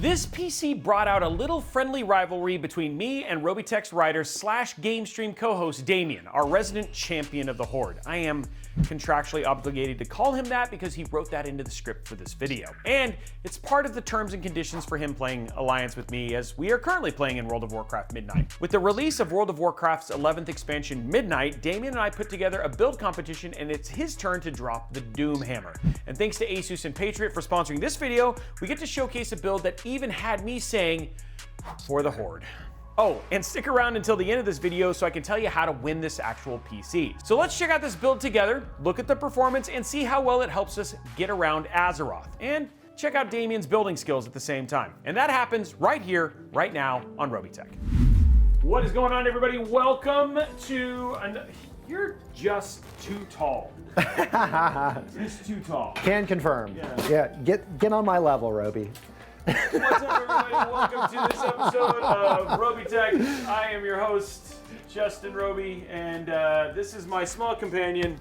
This PC brought out a little friendly rivalry between me and Robeytech's writer slash game stream co-host Damien, our resident champion of the Horde. I am contractually obligated to call him that because he wrote that into the script for this video. And it's part of the terms and conditions for him playing Alliance with me, as we are currently playing in World of Warcraft Midnight. With the release of World of Warcraft's 11th expansion Midnight, Damien and I put together a build competition, and it's his turn to drop the Doom Hammer. And thanks to ASUS and Patriot for sponsoring this video, we get to showcase a build that even had me saying, "For the Horde." Oh, and stick around until the end of this video so I can tell you how to win this actual PC. So let's check out this build together, look at the performance, and see how well it helps us get around Azeroth, and check out Damien's building skills at the same time. And that happens right here, right now on Robeytech. What is going on, everybody? Welcome to You're just too tall. Just too tall. Can confirm. Yeah. Get on my level, Robey. What's up, everybody? Welcome to this episode of Robeytech. I am your host, Justin Robey, and this is my small companion,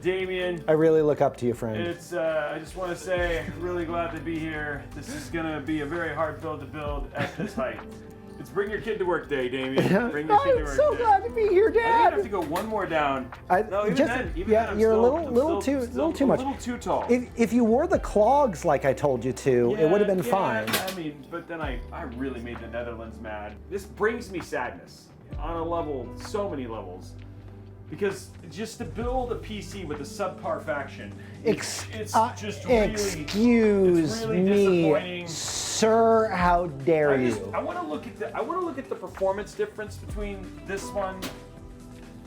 Damien. I really look up to you, friend. I just want to say, really glad to be here. This is going to be a very hard build to build at this height. It's bring your kid to work day, Damien. Bring your kid to work I'm so day. glad to be here, I think Dad. I have to go one more down. Even then, you're a little too much. A little too tall. If you wore the clogs like I told you to, it would have been fine. I mean, but then I really made the Netherlands mad. This brings me sadness on a level, so many levels. Because just to build a PC with a subpar faction, it's just really, excuse really me, disappointing. Sir, how dare you? I want to look at the performance difference between this one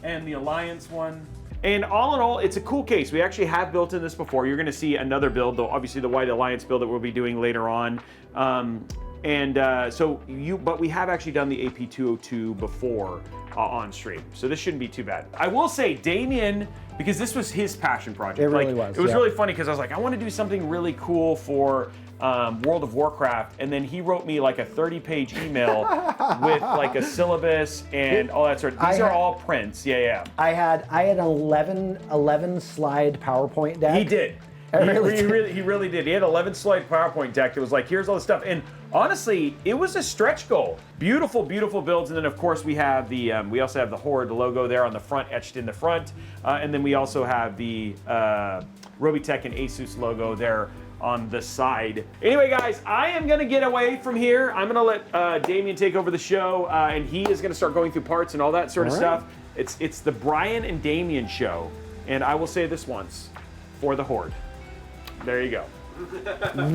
and the Alliance one. And all in all, it's a cool case. We actually have built in this before. You're going to see another build, though, obviously the White Alliance build that we'll be doing later on. But we have actually done the AP202 before on stream, so this shouldn't be too bad. I will say, Damien, because this was his passion project. It really was. It was really funny because I was like, I want to do something really cool for World of Warcraft, and then he wrote me like a 30-page email with like a syllabus and all that sort of. These are all prints. Yeah. I had 11 slide PowerPoint deck. He did. He really did. He had 11 slide PowerPoint deck. It was like, here's all the stuff. And honestly, it was a stretch goal. Beautiful, beautiful builds. And then of course we have the, we also have the Horde logo there on the front, etched in the front. And then we also have the Robeytech and ASUS logo there on the side. Anyway, guys, I am gonna get away from here. I'm gonna let Damien take over the show, and he is gonna start going through parts and all that sort of stuff. It's the Brian and Damien show. And I will say this once, for the Horde. There you go.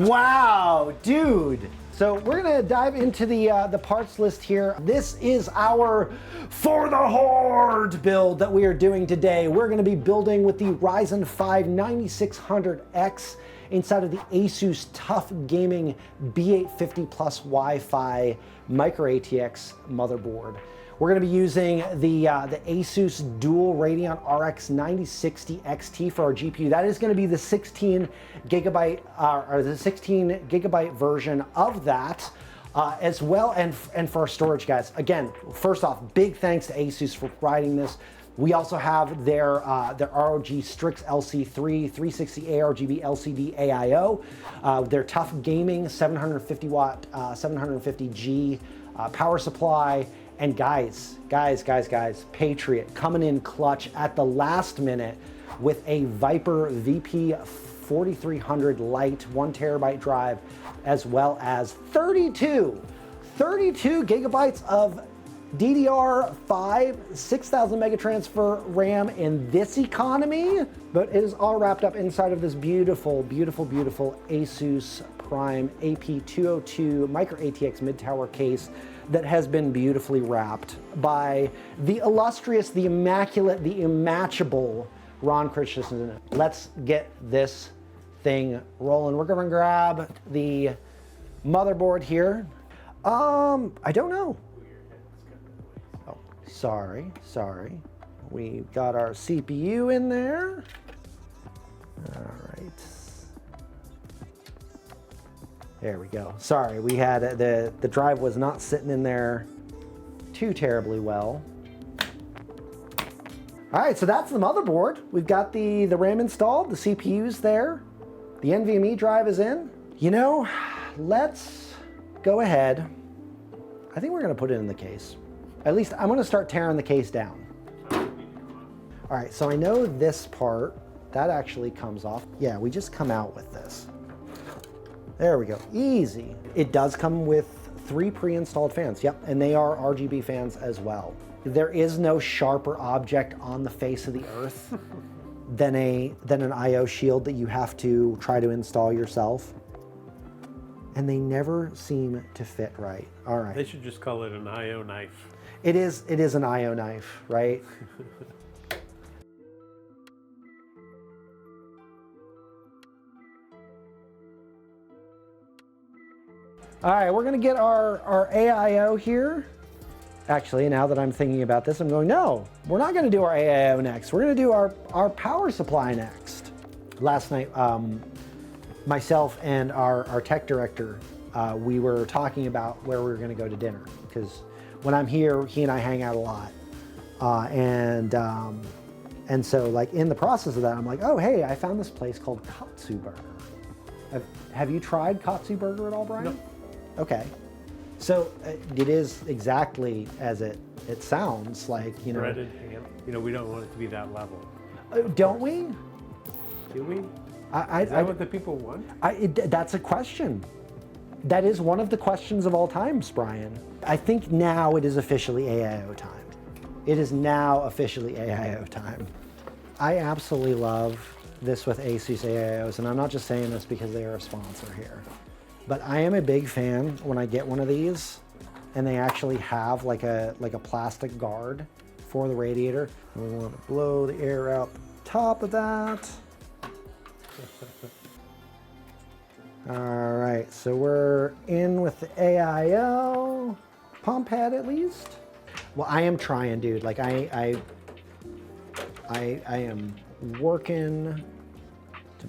Wow, dude. So we're gonna dive into the parts list here. This is our For the Horde build that we are doing today. We're gonna be building with the Ryzen 5 9600X inside of the ASUS Tough Gaming B850 Plus Wi-Fi Micro ATX motherboard. We're going to be using the ASUS dual Radeon RX 9060 XT for our GPU. That is going to be the 16 gigabyte version of that, as well, and for our storage, guys. Again, first off, big thanks to ASUS for providing this. We also have their ROG Strix LC3 360 ARGB LCD AIO, their Tough Gaming 750 watt 750G power supply. And guys, Patriot coming in clutch at the last minute with a Viper VP 4300 Lite 1 terabyte drive, as well as 32 gigabytes of DDR5 6000 mega transfer RAM in this economy. But it is all wrapped up inside of this beautiful ASUS PRIME AP 202 Micro ATX mid-tower case that has been beautifully wrapped by the illustrious, the immaculate, the immatchable Ron Christensen. Let's get this thing rolling. We're gonna grab the motherboard here. I don't know. Oh, sorry. We got our CPU in there. All right. There we go. Sorry, we had the drive was not sitting in there too terribly well. All right, so that's the motherboard. We've got the RAM installed, the CPU's there, the NVMe drive is in. You know, let's go ahead. I think we're gonna put it in the case. At least I'm gonna start tearing the case down. All right, so I know this part, that actually comes off. Yeah, we just come out with this. There we go, easy. It does come with 3 pre-installed fans, yep, and they are RGB fans as well. There is no sharper object on the face of the earth than an IO shield that you have to try to install yourself. And they never seem to fit right. All right. They should just call it an IO knife. It is an IO knife, right? All right, we're gonna get our AIO here. Actually, now that I'm thinking about this, I'm going, no, we're not gonna do our AIO next. We're gonna do our power supply next. Last night, myself and our tech director, we were talking about where we were gonna go to dinner, because when I'm here, he and I hang out a lot. And so like in the process of that, I'm like, oh, hey, I found this place called Katsu Burger. Have you tried Katsu Burger at all, Brian? No. Okay. So it is exactly as it sounds, like, you know. Breaded ham. You know, we don't want it to be that level. Don't we? Do we? Is that what the people want? That's a question. That is one of the questions of all times, Brian. I think now it is officially AIO time. It is now officially AIO time. I absolutely love this with ASUS AIOs, and I'm not just saying this because they are a sponsor here. But I am a big fan when I get one of these and they actually have like a plastic guard for the radiator. And we want to blow the air out the top of that. All right, so we're in with the AIO pump head at least. Well, I am trying, dude. Like I am working to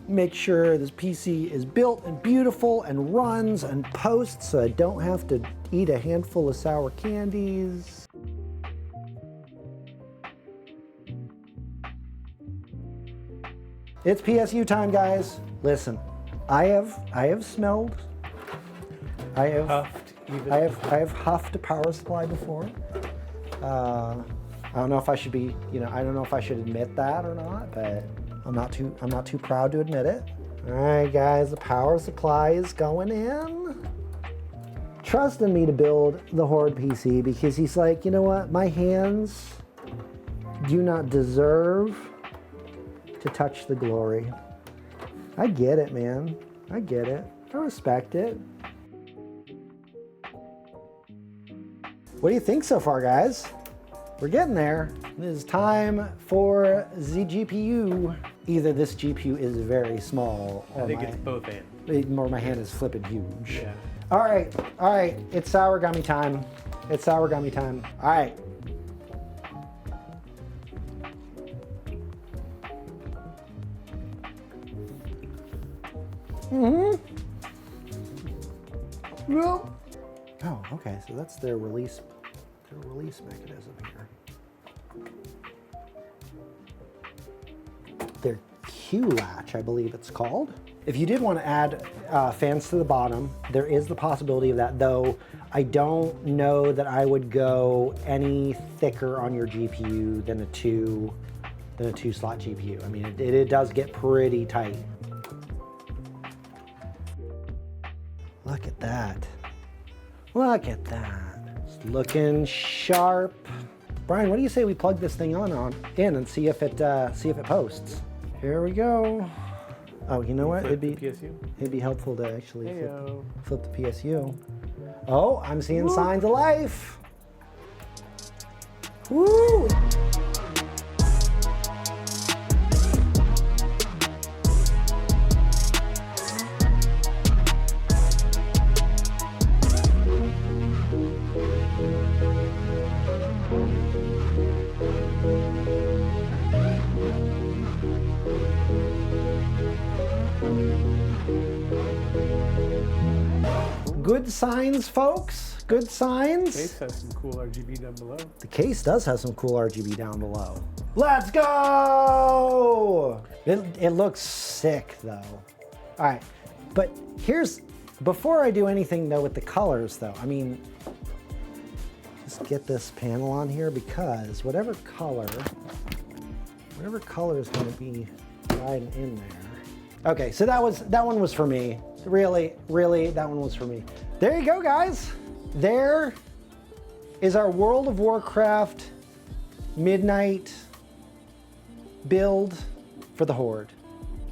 make sure this PC is built and beautiful and runs and posts so I don't have to eat a handful of sour candies. It's PSU time, guys. Listen, I have smelled. I have huffed a power supply before. I don't know if I should be, I don't know if I should admit that or not, but I'm not too proud to admit it. All right, guys, the power supply is going in. Trusting me to build the Horde PC because he's like, you know what? My hands do not deserve to touch the glory. I get it, man. I get it. I respect it. What do you think so far, guys? We're getting there. It is time for the GPU. Either this GPU is very small, or I think it's both and. Or my hand is flipping huge. Yeah. All right, it's sour gummy time. It's sour gummy time. All right. Well. Oh, okay. So that's their release mechanism here. Their Q latch, I believe it's called. If you did want to add fans to the bottom, there is the possibility of that, though I don't know that I would go any thicker on your GPU than a two slot GPU. I mean, it does get pretty tight. Look at that. Look at that. It's looking sharp. Brian, what do you say we plug this thing in and see if it posts? Here we go. Oh, you know what? It'd be helpful to actually flip the PSU. Oh, I'm seeing signs of life. Woo! Good signs, folks. Good signs. The case has some cool RGB down below. The case does have some cool RGB down below. Let's go! It looks sick, though. All right, but here's Before I do anything though with the colors though, I mean, just get this panel on here because whatever color is gonna be riding in there. Okay, so that one was for me. Really, that one was for me. There you go, guys. There is our World of Warcraft midnight build for the Horde.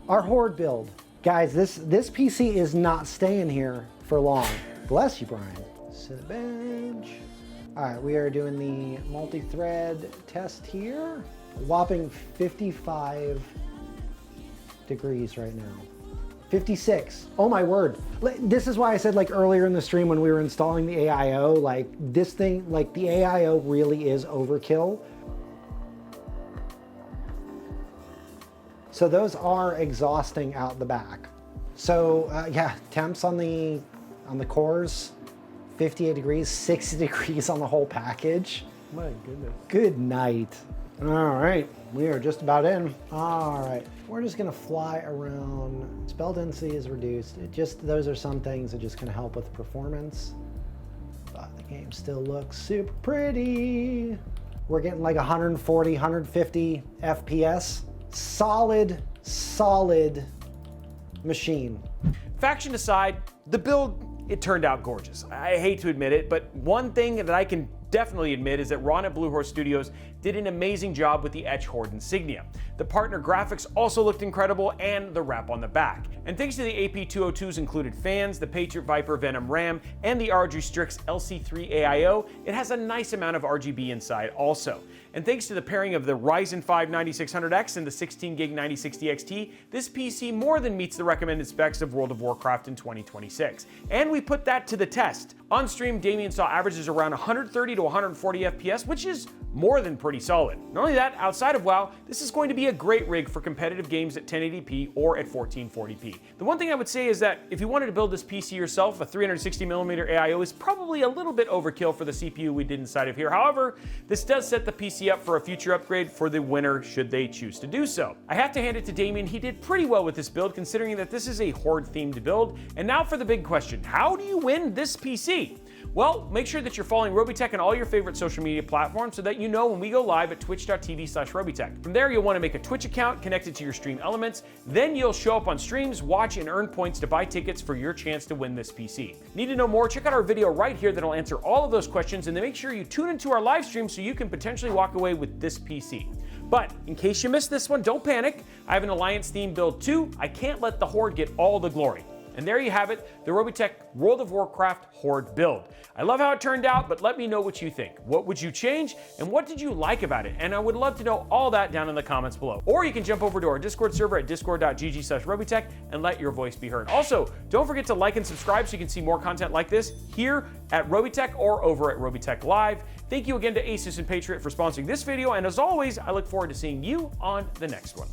Our Horde build. Guys, this PC is not staying here for long. Bless you, Brian. Sit bench. All right, we are doing the multi-thread test here. A whopping 55 degrees right now. 56. Oh my word. This is why I said like earlier in the stream when we were installing the AIO, like this thing, like the AIO really is overkill. So those are exhausting out the back. So yeah, temps on the cores, 58 degrees, 60 degrees on the whole package. My goodness. Good night. All right, we are just about in. All right, we're just gonna fly around. Spell density is reduced. Those are some things that just gonna help with performance. But the game still looks super pretty. We're getting like 140, 150 FPS. Solid machine. Faction aside, the build, it turned out gorgeous. I hate to admit it, but one thing that I can definitely admit is that Ron at Blue Horse Studios did an amazing job with the Etch Horde insignia. The partner graphics also looked incredible, and the wrap on the back. And thanks to the AP202's included fans, the Patriot Viper Venom RAM, and the ROG Strix LC3 AIO, it has a nice amount of RGB inside also. And thanks to the pairing of the Ryzen 5 9600X and the 16GB 9060 XT, this PC more than meets the recommended specs of World of Warcraft in 2026. And we put that to the test. On stream, Damien saw averages around 130 to 140 FPS, which is more than pretty solid. Not only that, outside of WoW, this is going to be a great rig for competitive games at 1080p or at 1440p. The one thing I would say is that if you wanted to build this PC yourself, a 360mm AIO is probably a little bit overkill for the CPU we did inside of here. However, this does set the PC up for a future upgrade for the winner should they choose to do so. I have to hand it to Damien, he did pretty well with this build considering that this is a Horde themed build. And now for the big question, how do you win this PC? Well, make sure that you're following Robeytech on all your favorite social media platforms so that you know when we go live at twitch.tv/Robeytech. From there, you'll want to make a Twitch account connected to your stream elements. Then you'll show up on streams, watch, and earn points to buy tickets for your chance to win this PC. Need to know more? Check out our video right here that'll answer all of those questions, and then make sure you tune into our live stream so you can potentially walk away with this PC. But in case you missed this one, don't panic. I have an Alliance theme build too. I can't let the Horde get all the glory. And there you have it, the Robeytech World of Warcraft Horde build. I love how it turned out, but let me know what you think. What would you change, and what did you like about it? And I would love to know all that down in the comments below. Or you can jump over to our Discord server at discord.gg/Robeytech and let your voice be heard. Also, don't forget to like and subscribe so you can see more content like this here at Robeytech or over at Robeytech Live. Thank you again to ASUS and Patriot for sponsoring this video, and as always, I look forward to seeing you on the next one.